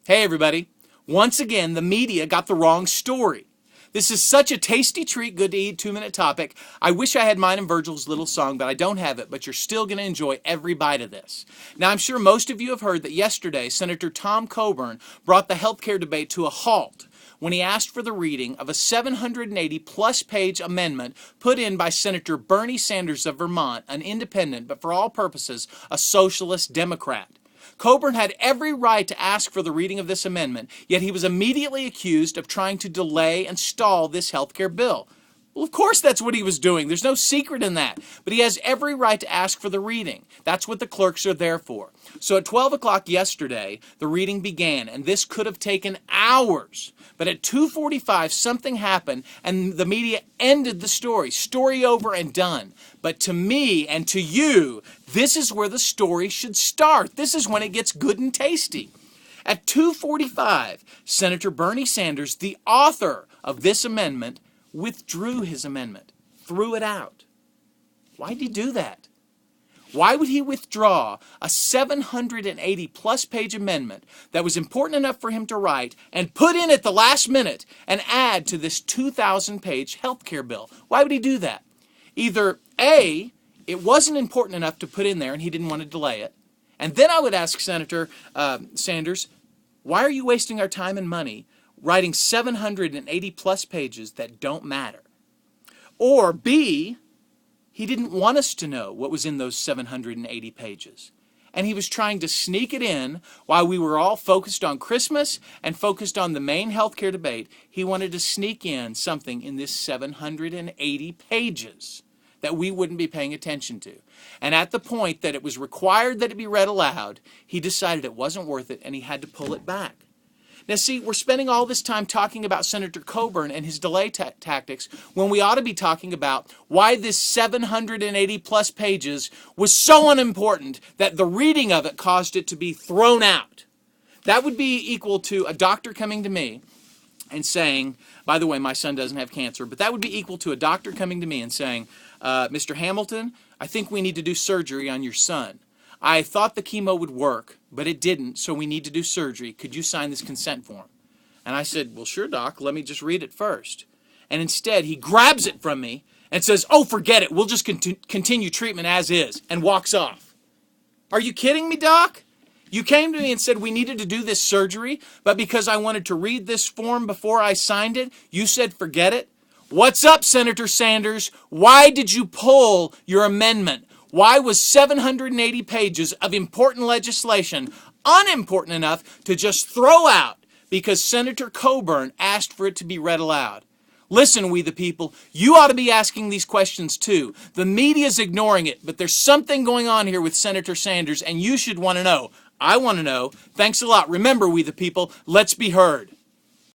Hey everybody. Once again, the media got the wrong story. This is such a tasty treat, good to eat, 2-minute topic. I wish I had mine and Virgil's little song, but I don't have it, but you're still going to enjoy every bite of this. Now, I'm sure most of you have heard that yesterday, Senator Tom Coburn brought the healthcare debate to a halt when he asked for the reading of a 780-plus page amendment put in by Senator Bernie Sanders of Vermont, an independent, but for all purposes, a socialist Democrat. Coburn had every right to ask for the reading of this amendment, yet he was immediately accused of trying to delay and stall this health care bill. Well, of course that's what he was doing. There's no secret in that. But he has every right to ask for the reading. That's what the clerks are there for. So at 12 o'clock yesterday, the reading began, and this could have taken hours. But at 2:45, something happened, and the media ended the story. Story over and done. But to me and to you, this is where the story should start. This is when it gets good and tasty. At 2:45, Senator Bernie Sanders, the author of this amendment, withdrew his amendment, threw it out. Why did he do that? Why would he withdraw a 780-plus page amendment that was important enough for him to write and put in at the last minute and add to this 2,000-page health care bill? Why would he do that? Either A, it wasn't important enough to put in there and he didn't want to delay it. And then I would ask Senator Sanders, why are you wasting our time and money writing 780-plus pages that don't matter? Or B, he didn't want us to know what was in those 780 pages. And he was trying to sneak it in while we were all focused on Christmas and focused on the main healthcare debate. He wanted to sneak in something in this 780 pages that we wouldn't be paying attention to. And at the point that it was required that it be read aloud, he decided it wasn't worth it and he had to pull it back. Now see, we're spending all this time talking about Senator Coburn and his delay tactics when we ought to be talking about why this 780-plus pages was so unimportant that the reading of it caused it to be thrown out. That would be equal to a doctor coming to me and saying, by the way, my son doesn't have cancer, but that would be equal to a doctor coming to me and saying, Mr. Hamilton, I think we need to do surgery on your son. I thought the chemo would work, but it didn't, so we need to do surgery. Could you sign this consent form? And I said, well, sure, doc. Let me just read it first. And instead, he grabs it from me and says, oh, forget it. We'll just continue treatment as is, and walks off. Are you kidding me, doc? You came to me and said we needed to do this surgery, but because I wanted to read this form before I signed it, you said forget it? What's up, Senator Sanders? Why did you pull your amendment? Why was 780 pages of important legislation unimportant enough to just throw out because Senator Coburn asked for it to be read aloud? Listen, we the people, you ought to be asking these questions too. The media's ignoring it, but there's something going on here with Senator Sanders, and you should want to know. I want to know. Thanks a lot. Remember, we the people, let's be heard.